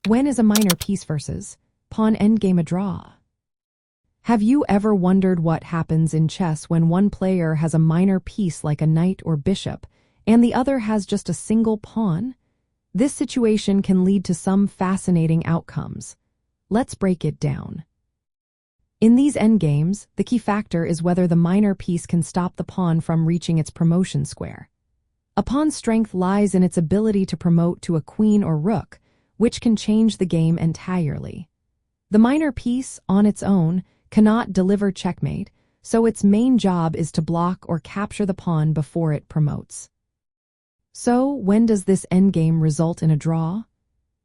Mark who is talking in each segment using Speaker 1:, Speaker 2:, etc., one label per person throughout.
Speaker 1: When is a minor piece versus pawn endgame a draw? Have you ever wondered what happens in chess when one player has a minor piece like a knight or bishop, and the other has just a single pawn? This situation can lead to some fascinating outcomes. Let's break it down. In these endgames, the key factor is whether the minor piece can stop the pawn from reaching its promotion square. A pawn's strength lies in its ability to promote to a queen or rook, which can change the game entirely. The minor piece, on its own, cannot deliver checkmate, so its main job is to block or capture the pawn before it promotes. So, when does this endgame result in a draw?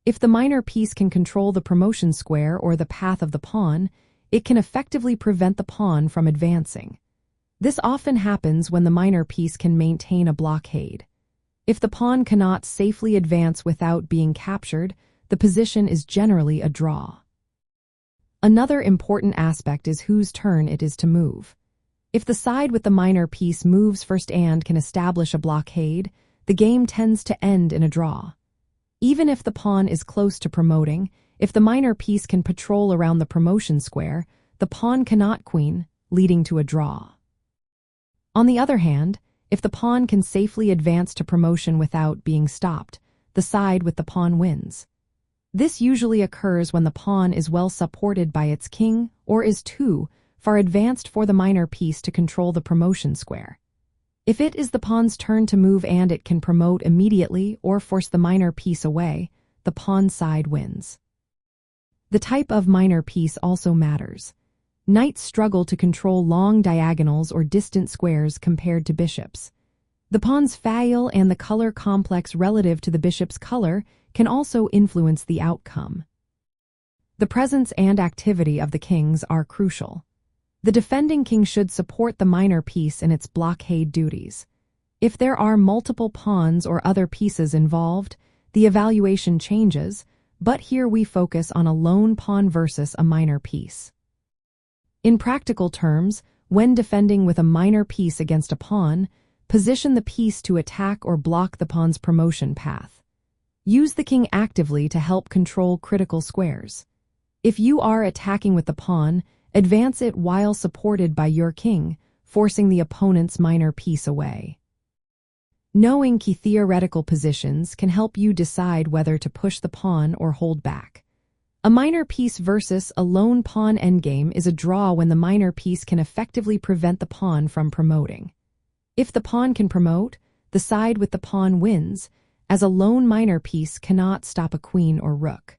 Speaker 1: If the minor piece can control the promotion square or the path of the pawn, it can effectively prevent the pawn from advancing. This often happens when the minor piece can maintain a blockade. If the pawn cannot safely advance without being captured, the position is generally a draw. Another important aspect is whose turn it is to move. If the side with the minor piece moves first and can establish a blockade, the game tends to end in a draw. Even if the pawn is close to promoting, if the minor piece can patrol around the promotion square, the pawn cannot queen, leading to a draw. On the other hand, if the pawn can safely advance to promotion without being stopped, the side with the pawn wins. This usually occurs when the pawn is well supported by its king or is too far advanced for the minor piece to control the promotion square. If it is the pawn's turn to move and it can promote immediately or force the minor piece away, the pawn side wins. The type of minor piece also matters. Knights struggle to control long diagonals or distant squares compared to bishops. The pawn's fail and the color complex relative to the bishop's color can also influence the outcome. The presence and activity of the kings are crucial. The defending king should support the minor piece in its blockade duties. If there are multiple pawns or other pieces involved, the evaluation changes, but here we focus on a lone pawn versus a minor piece. In practical terms, when defending with a minor piece against a pawn, position the piece to attack or block the pawn's promotion path. Use the king actively to help control critical squares. If you are attacking with the pawn, advance it while supported by your king, forcing the opponent's minor piece away. Knowing key theoretical positions can help you decide whether to push the pawn or hold back. A minor piece versus a lone pawn endgame is a draw when the minor piece can effectively prevent the pawn from promoting. If the pawn can promote, the side with the pawn wins, as a lone minor piece cannot stop a queen or rook.